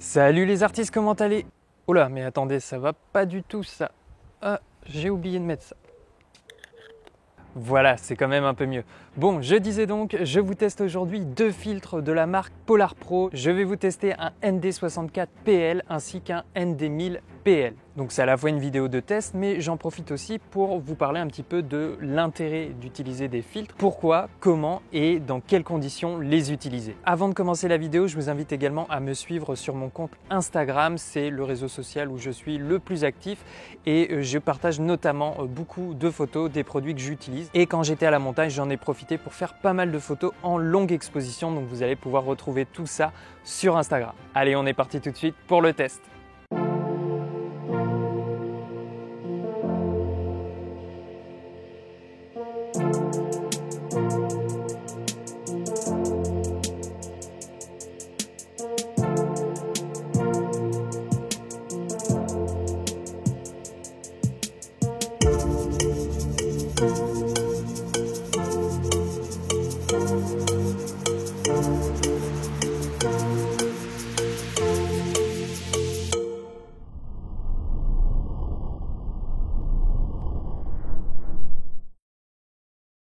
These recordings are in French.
Salut les artistes, comment allez? Oh là, mais attendez, ça va pas du tout ça. Ah, j'ai oublié de mettre ça. Voilà, c'est quand même un peu mieux. Bon, je disais donc, je vous teste aujourd'hui deux filtres de la marque Polar Pro. Je vais vous tester un ND64 PL ainsi qu'un ND1000 PL. Donc c'est à la fois une vidéo de test, mais j'en profite aussi pour vous parler un petit peu de l'intérêt d'utiliser des filtres, pourquoi, comment et dans quelles conditions les utiliser. Avant de commencer la vidéo, je vous invite également à me suivre sur mon compte Instagram, c'est le réseau social où je suis le plus actif et je partage notamment beaucoup de photos des produits que j'utilise. Et quand j'étais à la montagne, j'en ai profité pour faire pas mal de photos en longue exposition, donc vous allez pouvoir retrouver tout ça sur Instagram. Allez, on est parti tout de suite pour le test.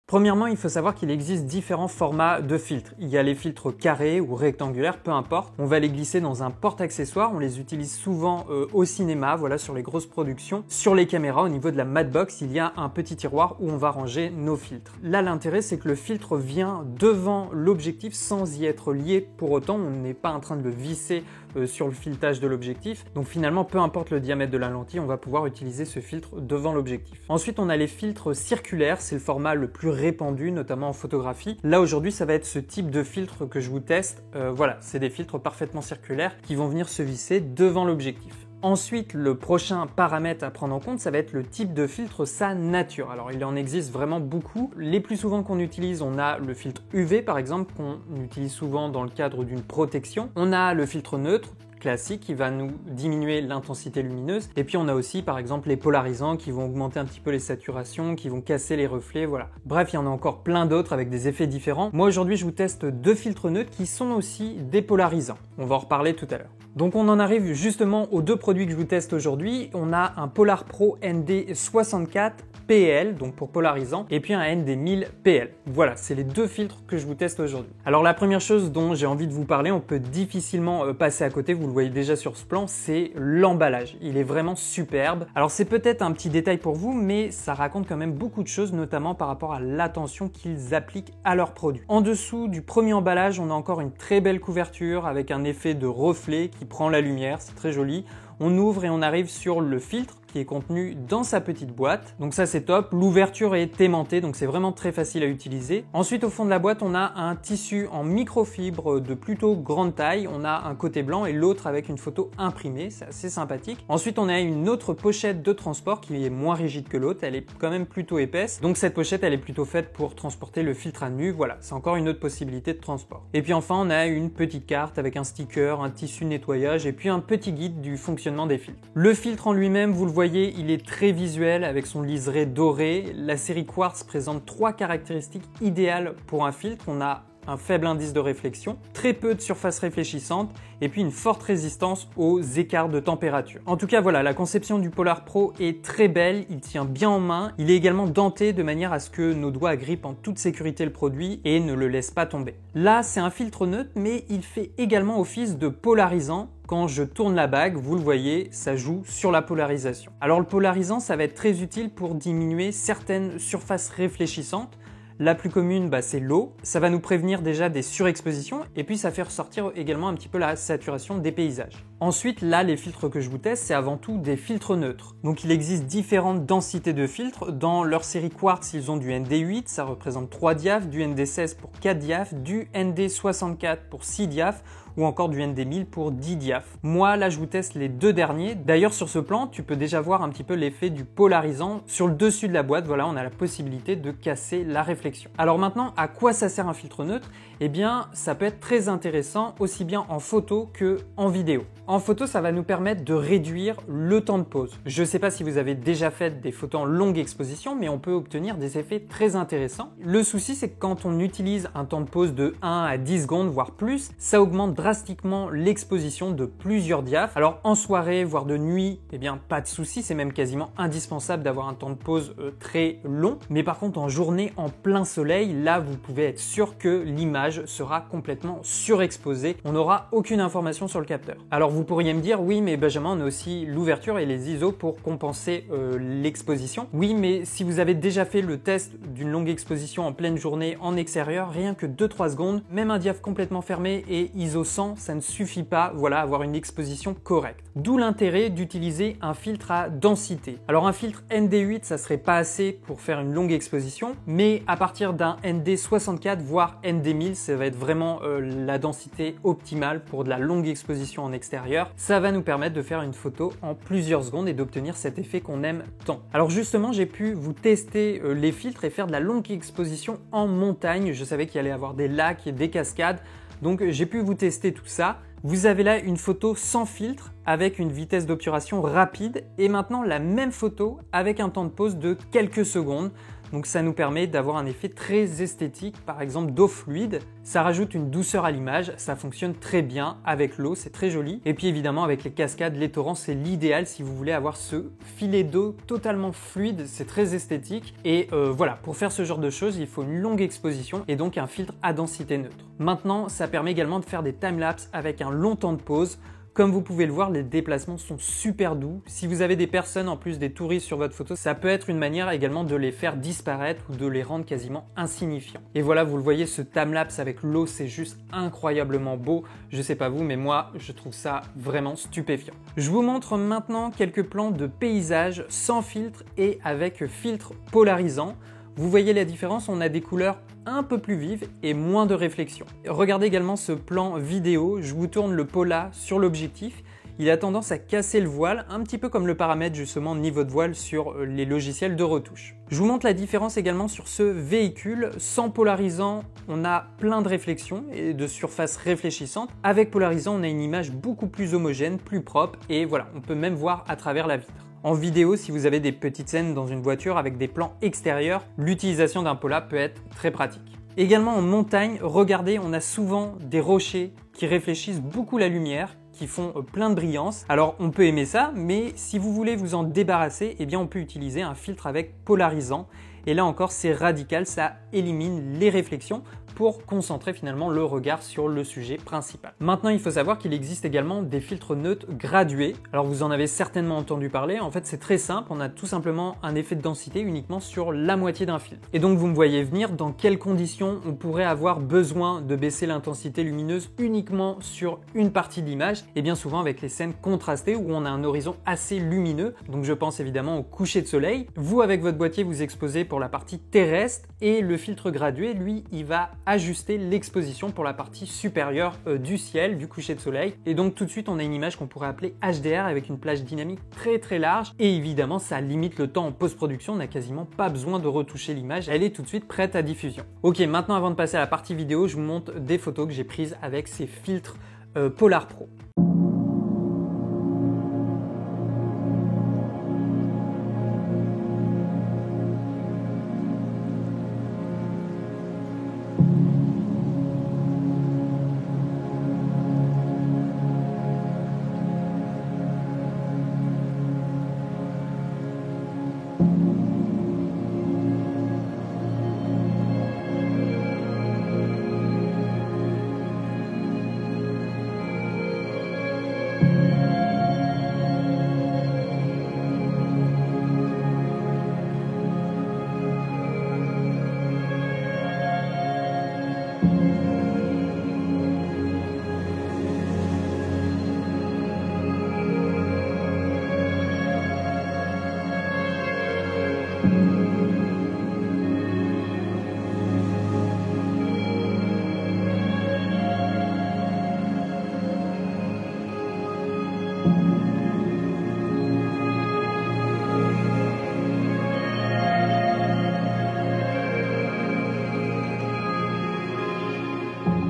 Premièrement, il faut savoir qu'il existe différents formats de filtres. Il y a les filtres carrés ou rectangulaires, peu importe. On va les glisser dans un porte-accessoires. On les utilise souvent au cinéma, voilà, sur les grosses productions. Sur les caméras, au niveau de la matbox, il y a un petit tiroir où on va ranger nos filtres. Là, l'intérêt, c'est que le filtre vient devant l'objectif sans y être lié pour autant. On n'est pas en train de le visser sur le filetage de l'objectif. Donc finalement, peu importe le diamètre de la lentille, on va pouvoir utiliser ce filtre devant l'objectif. Ensuite, on a les filtres circulaires. C'est le format le plus répandu, notamment en photographie. Là, aujourd'hui, ça va être ce type de filtre que je vous teste. Voilà, c'est des filtres parfaitement circulaires qui vont venir se visser devant l'objectif. Ensuite, le prochain paramètre à prendre en compte, ça va être le type de filtre, sa nature. Alors, il en existe vraiment beaucoup. Les plus souvent qu'on utilise, on a le filtre UV, par exemple, qu'on utilise souvent dans le cadre d'une protection. On a le filtre neutre, classique, qui va nous diminuer l'intensité lumineuse. Et puis on a aussi par exemple les polarisants qui vont augmenter un petit peu les saturations, qui vont casser les reflets, voilà. Bref, il y en a encore plein d'autres avec des effets différents. Moi aujourd'hui, je vous teste deux filtres neutres qui sont aussi des polarisants. On va en reparler tout à l'heure. Donc on en arrive justement aux deux produits que je vous teste aujourd'hui. On a un Polar Pro ND64 PL, donc pour polarisant, et puis un ND1000 PL. Voilà, c'est les deux filtres que je vous teste aujourd'hui. Alors la première chose dont j'ai envie de vous parler, on peut difficilement passer à côté, vous le voyez déjà sur ce plan, c'est l'emballage. Il est vraiment superbe. Alors c'est peut-être un petit détail pour vous, mais ça raconte quand même beaucoup de choses, notamment par rapport à l'attention qu'ils appliquent à leurs produits. En dessous du premier emballage, on a encore une très belle couverture avec un effet de reflet qui prend la lumière, c'est très joli. On ouvre et on arrive sur le filtre qui est contenu dans sa petite boîte. Donc ça c'est top, l'ouverture est aimantée donc c'est vraiment très facile à utiliser. Ensuite au fond de la boîte on a un tissu en microfibre de plutôt grande taille. On a un côté blanc et l'autre avec une photo imprimée, c'est assez sympathique. Ensuite on a une autre pochette de transport qui est moins rigide que l'autre, elle est quand même plutôt épaisse. Donc cette pochette elle est plutôt faite pour transporter le filtre à nu, voilà, c'est encore une autre possibilité de transport. Et puis enfin on a une petite carte avec un sticker, un tissu nettoyage et puis un petit guide du fonctionnement des filtres. Le filtre en lui-même, vous le voyez, il est très visuel avec son liseré doré. La série Quartz présente trois caractéristiques idéales pour un filtre. On a un faible indice de réflexion, très peu de surface réfléchissante et puis une forte résistance aux écarts de température. En tout cas voilà, la conception du Polar Pro est très belle, il tient bien en main, il est également denté de manière à ce que nos doigts agrippent en toute sécurité le produit et ne le laissent pas tomber. Là c'est un filtre neutre mais il fait également office de polarisant. Quand je tourne la bague, vous le voyez, ça joue sur la polarisation. Alors le polarisant, ça va être très utile pour diminuer certaines surfaces réfléchissantes. La plus commune, c'est l'eau. Ça va nous prévenir déjà des surexpositions et puis ça fait ressortir également un petit peu la saturation des paysages. Ensuite, là, les filtres que je vous teste, c'est avant tout des filtres neutres. Donc il existe différentes densités de filtres. Dans leur série Quartz, ils ont du ND8, ça représente 3 diaphes, du ND16 pour 4 diaphes, du ND64 pour 6 diaphes ou encore du ND1000 pour 10 diaphes. Moi, là, je vous teste les deux derniers. D'ailleurs, sur ce plan, tu peux déjà voir un petit peu l'effet du polarisant. Sur le dessus de la boîte, voilà, on a la possibilité de casser la réflexion. Alors maintenant, à quoi ça sert un filtre neutre? Eh bien, ça peut être très intéressant aussi bien en photo que en vidéo. En photo, ça va nous permettre de réduire le temps de pause. Je ne sais pas si vous avez déjà fait des photos en longue exposition, mais on peut obtenir des effets très intéressants. Le souci, c'est que quand on utilise un temps de pause de 1 à 10 secondes, voire plus, ça augmente drastiquement l'exposition de plusieurs diaphes. Alors en soirée, voire de nuit, eh bien pas de souci, c'est même quasiment indispensable d'avoir un temps de pause très long. Mais par contre, en journée, en plein soleil, là, vous pouvez être sûr que l'image sera complètement surexposée. On n'aura aucune information sur le capteur. Alors vous pourriez me dire, oui, mais Benjamin, on a aussi l'ouverture et les ISO pour compenser l'exposition. Oui, mais si vous avez déjà fait le test d'une longue exposition en pleine journée en extérieur, rien que 2-3 secondes, même un diaph complètement fermé et ISO 100, ça ne suffit pas, voilà, à avoir une exposition correcte. D'où l'intérêt d'utiliser un filtre à densité. Alors un filtre ND8, ça serait pas assez pour faire une longue exposition, mais à partir d'un ND64 voire ND1000, ça va être vraiment la densité optimale pour de la longue exposition en extérieur. Ça va nous permettre de faire une photo en plusieurs secondes et d'obtenir cet effet qu'on aime tant. Alors justement, j'ai pu vous tester les filtres et faire de la longue exposition en montagne. Je savais qu'il allait y avoir des lacs et des cascades, donc j'ai pu vous tester tout ça. Vous avez là une photo sans filtre avec une vitesse d'obturation rapide et maintenant la même photo avec un temps de pause de quelques secondes. Donc ça nous permet d'avoir un effet très esthétique, par exemple d'eau fluide. Ça rajoute une douceur à l'image, ça fonctionne très bien avec l'eau, c'est très joli. Et puis évidemment avec les cascades, les torrents, c'est l'idéal si vous voulez avoir ce filet d'eau totalement fluide, c'est très esthétique. Et voilà, pour faire ce genre de choses, il faut une longue exposition et donc un filtre à densité neutre. Maintenant, ça permet également de faire des timelapses avec un long temps de pause. Comme vous pouvez le voir, les déplacements sont super doux. Si vous avez des personnes en plus des touristes sur votre photo, ça peut être une manière également de les faire disparaître ou de les rendre quasiment insignifiants. Et voilà, vous le voyez, ce timelapse avec l'eau, c'est juste incroyablement beau. Je sais pas vous, mais moi, je trouve ça vraiment stupéfiant. Je vous montre maintenant quelques plans de paysages sans filtre et avec filtre polarisant. Vous voyez la différence, on a des couleurs un peu plus vives et moins de réflexion. Regardez également ce plan vidéo, je vous tourne le Pola sur l'objectif. Il a tendance à casser le voile, un petit peu comme le paramètre justement niveau de voile sur les logiciels de retouche. Je vous montre la différence également sur ce véhicule. Sans polarisant, on a plein de réflexions et de surfaces réfléchissantes. Avec polarisant, on a une image beaucoup plus homogène, plus propre et voilà, on peut même voir à travers la vitre. En vidéo, si vous avez des petites scènes dans une voiture avec des plans extérieurs, l'utilisation d'un Pola peut être très pratique. Également en montagne, regardez, on a souvent des rochers qui réfléchissent beaucoup la lumière, qui font plein de brillance. Alors on peut aimer ça, mais si vous voulez vous en débarrasser, eh bien on peut utiliser un filtre avec polarisant. Et là encore, c'est radical, ça élimine les réflexions pour concentrer finalement le regard sur le sujet principal. Maintenant, il faut savoir qu'il existe également des filtres neutres gradués. Alors vous en avez certainement entendu parler. En fait, c'est très simple. On a tout simplement un effet de densité uniquement sur la moitié d'un filtre. Et donc vous me voyez venir, dans quelles conditions on pourrait avoir besoin de baisser l'intensité lumineuse uniquement sur une partie de l'image. Et bien souvent avec les scènes contrastées où on a un horizon assez lumineux. Donc je pense évidemment au coucher de soleil. Vous, avec votre boîtier, vous exposez pour la partie terrestre et le filtre gradué, lui, il va ajuster l'exposition pour la partie supérieure du ciel, du coucher de soleil. Et donc tout de suite, on a une image qu'on pourrait appeler HDR avec une plage dynamique très très large. Et évidemment, ça limite le temps en post-production. On n'a quasiment pas besoin de retoucher l'image. Elle est tout de suite prête à diffusion. Ok, maintenant avant de passer à la partie vidéo, je vous montre des photos que j'ai prises avec ces filtres Polar Pro.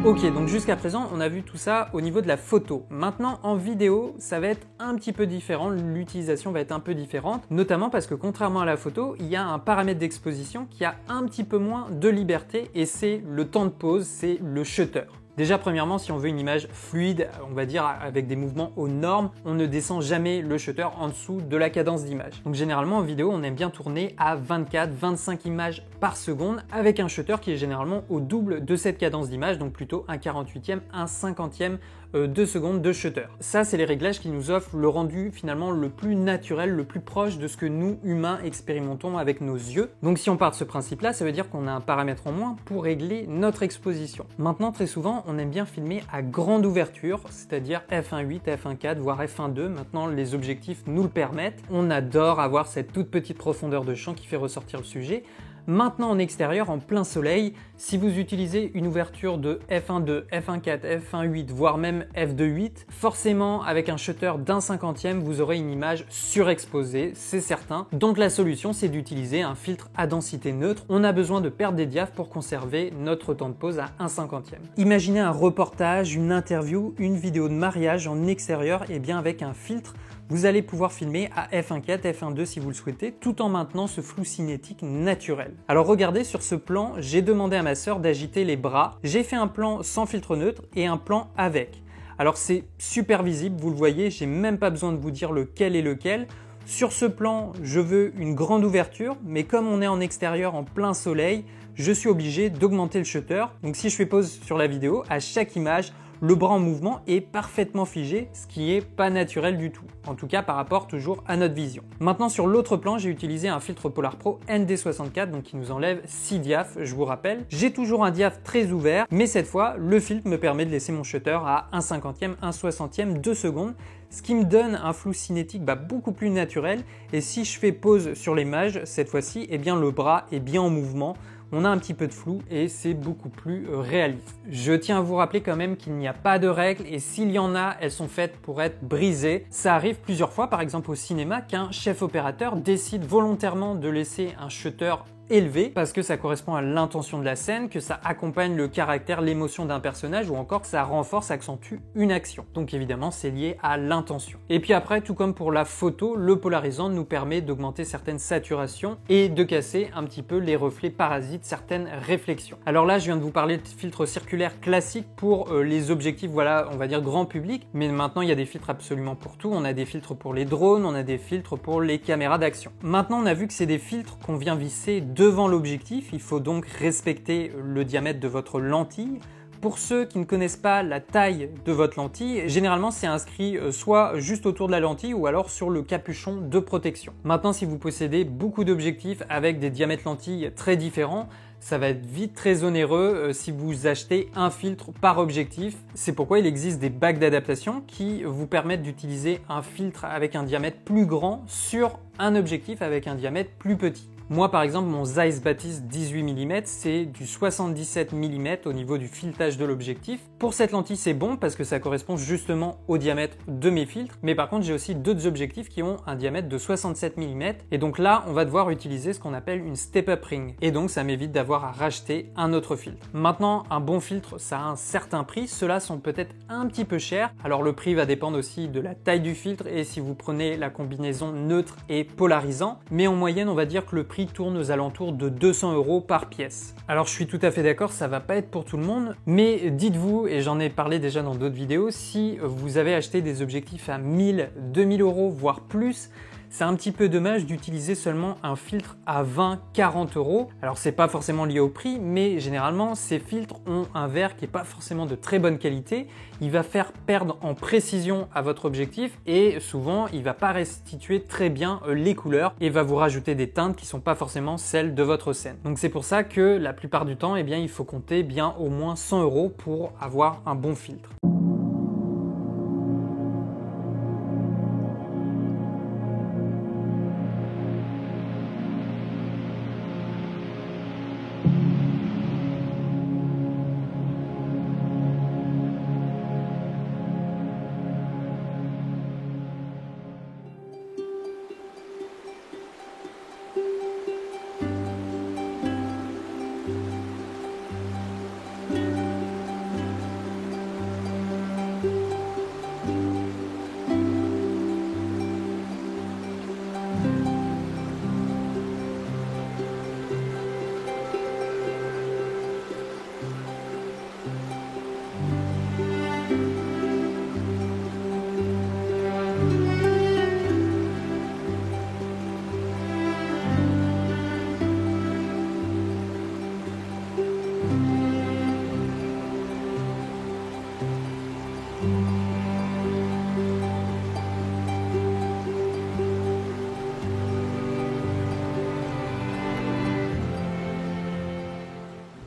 Ok, donc jusqu'à présent, on a vu tout ça au niveau de la photo. Maintenant, en vidéo, ça va être un petit peu différent, l'utilisation va être un peu différente, notamment parce que contrairement à la photo, il y a un paramètre d'exposition qui a un petit peu moins de liberté et c'est le temps de pause, c'est le shutter. Déjà, premièrement, si on veut une image fluide, on va dire avec des mouvements aux normes, on ne descend jamais le shutter en dessous de la cadence d'image. Donc généralement en vidéo, on aime bien tourner à 24-25 images par seconde avec un shutter qui est généralement au double de cette cadence d'image, donc plutôt un 48e, un 50e de seconde de shutter. Ça, c'est les réglages qui nous offrent le rendu finalement le plus naturel, le plus proche de ce que nous, humains, expérimentons avec nos yeux. Donc si on part de ce principe-là, ça veut dire qu'on a un paramètre en moins pour régler notre exposition. Maintenant, très souvent, on aime bien filmer à grande ouverture, c'est-à-dire f1.8, f1.4, voire f1.2. Maintenant, les objectifs nous le permettent. On adore avoir cette toute petite profondeur de champ qui fait ressortir le sujet. Maintenant en extérieur, en plein soleil, si vous utilisez une ouverture de f1.2, f1.4, f1.8, voire même f2.8, forcément avec un shutter d'un 50e, vous aurez une image surexposée, c'est certain. Donc la solution, c'est d'utiliser un filtre à densité neutre. On a besoin de perdre des diaphes pour conserver notre temps de pause à 1/50e. Imaginez un reportage, une interview, une vidéo de mariage en extérieur, et bien avec un filtre, vous allez pouvoir filmer à f1.4, f1.2 si vous le souhaitez, tout en maintenant ce flou cinétique naturel. Alors regardez, sur ce plan, j'ai demandé à ma sœur d'agiter les bras. J'ai fait un plan sans filtre neutre et un plan avec. Alors c'est super visible, vous le voyez, j'ai même pas besoin de vous dire lequel est lequel. Sur ce plan, je veux une grande ouverture, mais comme on est en extérieur en plein soleil, je suis obligé d'augmenter le shutter. Donc si je fais pause sur la vidéo, à chaque image, le bras en mouvement est parfaitement figé, ce qui est pas naturel du tout. En tout cas par rapport toujours à notre vision. Maintenant sur l'autre plan, j'ai utilisé un filtre Polar Pro ND64, donc qui nous enlève 6 diaphes, je vous rappelle. J'ai toujours un diaph très ouvert, mais cette fois, le filtre me permet de laisser mon shutter à 1/50e, 1/60e de seconde, ce qui me donne un flou cinétique beaucoup plus naturel. Et si je fais pause sur l'image, cette fois-ci, eh bien le bras est bien en mouvement. On a un petit peu de flou et c'est beaucoup plus réaliste. Je tiens à vous rappeler quand même qu'il n'y a pas de règles et s'il y en a, elles sont faites pour être brisées. Ça arrive plusieurs fois, par exemple au cinéma, qu'un chef opérateur décide volontairement de laisser un shutter élevé parce que ça correspond à l'intention de la scène, que ça accompagne le caractère, l'émotion d'un personnage ou encore que ça renforce, accentue une action. Donc évidemment, c'est lié à l'intention. Et puis après, tout comme pour la photo, le polarisant nous permet d'augmenter certaines saturations et de casser un petit peu les reflets parasites, certaines réflexions. Alors là, je viens de vous parler de filtres circulaires classiques pour les objectifs, voilà, on va dire grand public, mais maintenant il y a des filtres absolument pour tout. On a des filtres pour les drones, on a des filtres pour les caméras d'action. Maintenant, on a vu que c'est des filtres qu'on vient visser devant l'objectif, il faut donc respecter le diamètre de votre lentille. Pour ceux qui ne connaissent pas la taille de votre lentille, généralement c'est inscrit soit juste autour de la lentille ou alors sur le capuchon de protection. Maintenant, si vous possédez beaucoup d'objectifs avec des diamètres lentilles très différents, ça va être vite très onéreux si vous achetez un filtre par objectif. C'est pourquoi il existe des bacs d'adaptation qui vous permettent d'utiliser un filtre avec un diamètre plus grand sur un objectif avec un diamètre plus petit. Moi par exemple, mon Zeiss Batis 18 mm, c'est du 77 mm au niveau du filetage de l'objectif. Pour cette lentille, c'est bon parce que ça correspond justement au diamètre de mes filtres. Mais par contre, j'ai aussi d'autres objectifs qui ont un diamètre de 67 mm. Et donc là, on va devoir utiliser ce qu'on appelle une step-up ring. Et donc, ça m'évite d'avoir à racheter un autre filtre. Maintenant, un bon filtre, ça a un certain prix. Ceux-là sont peut-être un petit peu chers. Alors le prix va dépendre aussi de la taille du filtre et si vous prenez la combinaison neutre et polarisant. Mais en moyenne, on va dire que le prix tourne aux alentours de 200 € par pièce. Alors je suis tout à fait d'accord, ça va pas être pour tout le monde, mais dites-vous, et j'en ai parlé déjà dans d'autres vidéos, si vous avez acheté des objectifs à 1000, 2000 €, voire plus, c'est un petit peu dommage d'utiliser seulement un filtre à 20, 40 €. Alors c'est pas forcément lié au prix, mais généralement ces filtres ont un verre qui est pas forcément de très bonne qualité. Il va faire perdre en précision à votre objectif et souvent il va pas restituer très bien les couleurs et va vous rajouter des teintes qui sont pas forcément celles de votre scène. Donc c'est pour ça que la plupart du temps, eh bien, il faut compter bien au moins 100 € pour avoir un bon filtre.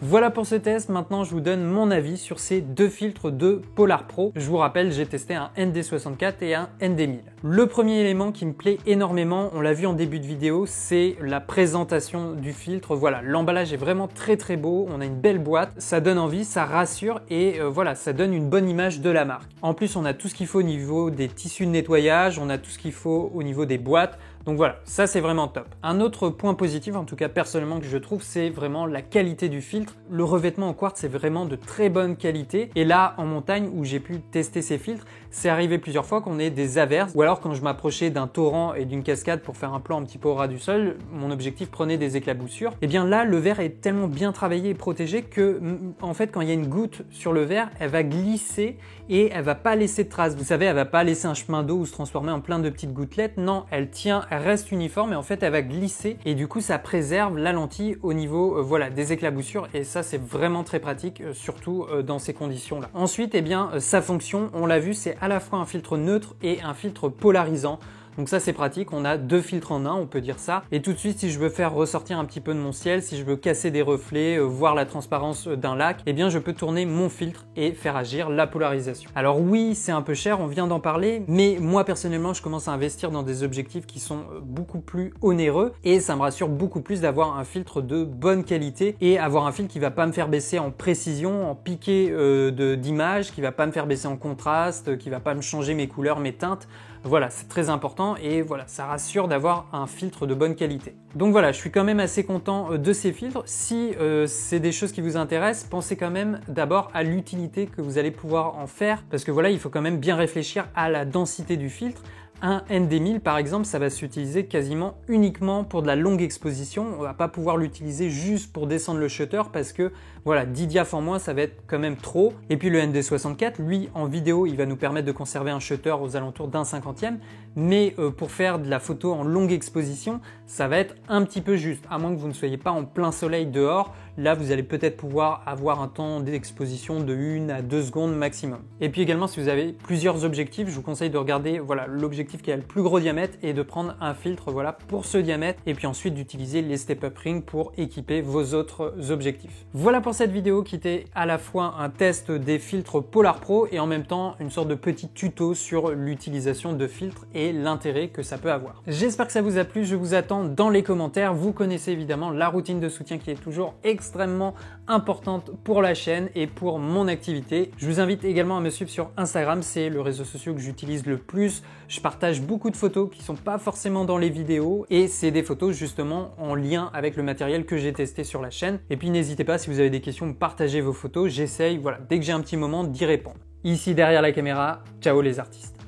Voilà pour ce test, maintenant je vous donne mon avis sur ces deux filtres de Polar Pro. Je vous rappelle, j'ai testé un ND64 et un ND1000. Le premier élément qui me plaît énormément, on l'a vu en début de vidéo, c'est la présentation du filtre. Voilà, l'emballage est vraiment très très beau, on a une belle boîte, ça donne envie, ça rassure et voilà, ça donne une bonne image de la marque. En plus, on a tout ce qu'il faut au niveau des tissus de nettoyage, on a tout ce qu'il faut au niveau des boîtes. Donc voilà, ça c'est vraiment top. Un autre point positif, en tout cas personnellement que je trouve, c'est vraiment la qualité du filtre. Le revêtement en quartz est vraiment de très bonne qualité. Et là, en montagne où j'ai pu tester ces filtres, c'est arrivé plusieurs fois qu'on ait des averses ou alors quand je m'approchais d'un torrent et d'une cascade pour faire un plan un petit peu au ras du sol, mon objectif prenait des éclaboussures. Et bien là, le verre est tellement bien travaillé et protégé que en fait, quand il y a une goutte sur le verre, elle va glisser et elle va pas laisser de traces. Vous savez, elle va pas laisser un chemin d'eau ou se transformer en plein de petites gouttelettes. Non, elle tient, elle reste uniforme et en fait, elle va glisser et du coup, ça préserve la lentille au niveau voilà, des éclaboussures et ça, c'est vraiment très pratique, surtout dans ces conditions-là. Ensuite, eh bien, sa fonction, on l'a vu, c'est à la fois un filtre neutre et un filtre polarisant. Donc ça c'est pratique, on a deux filtres en un, on peut dire ça. Et tout de suite, si je veux faire ressortir un petit peu de mon ciel, si je veux casser des reflets, voir la transparence d'un lac, eh bien je peux tourner mon filtre et faire agir la polarisation. Alors oui, c'est un peu cher, on vient d'en parler, mais moi personnellement, je commence à investir dans des objectifs qui sont beaucoup plus onéreux et ça me rassure beaucoup plus d'avoir un filtre de bonne qualité et avoir un filtre qui va pas me faire baisser en précision, en piqué d'image, qui va pas me faire baisser en contraste, qui va pas me changer mes couleurs, mes teintes. Voilà, c'est très important et voilà, ça rassure d'avoir un filtre de bonne qualité. Donc voilà, je suis quand même assez content de ces filtres. Si c'est des choses qui vous intéressent, pensez quand même d'abord à l'utilité que vous allez pouvoir en faire parce que voilà, il faut quand même bien réfléchir à la densité du filtre. Un ND1000 par exemple, ça va s'utiliser quasiment uniquement pour de la longue exposition. On va pas pouvoir l'utiliser juste pour descendre le shutter parce que voilà, 10 diaph en moins, ça va être quand même trop. Et puis le ND64, lui, en vidéo, il va nous permettre de conserver un shutter aux alentours d'un 50e. Mais pour faire de la photo en longue exposition, ça va être un petit peu juste. À moins que vous ne soyez pas en plein soleil dehors, là vous allez peut-être pouvoir avoir un temps d'exposition de 1 à 2 secondes maximum. Et puis également, si vous avez plusieurs objectifs, je vous conseille de regarder voilà, l'objectif qui a le plus gros diamètre et de prendre un filtre voilà, pour ce diamètre et puis ensuite d'utiliser les step-up rings pour équiper vos autres objectifs. Voilà pour cette vidéo qui était à la fois un test des filtres Polar Pro et en même temps une sorte de petit tuto sur l'utilisation de filtres et l'intérêt que ça peut avoir. J'espère que ça vous a plu, je vous attends dans les commentaires. Vous connaissez évidemment la routine de soutien qui est toujours extrêmement importante pour la chaîne et pour mon activité. Je vous invite également à me suivre sur Instagram, c'est le réseau social que j'utilise le plus. Je partage beaucoup de photos qui sont pas forcément dans les vidéos et c'est des photos justement en lien avec le matériel que j'ai testé sur la chaîne. Et puis n'hésitez pas si vous avez des questions, partagez vos photos, j'essaye voilà, dès que j'ai un petit moment d'y répondre. Ici derrière la caméra, ciao les artistes.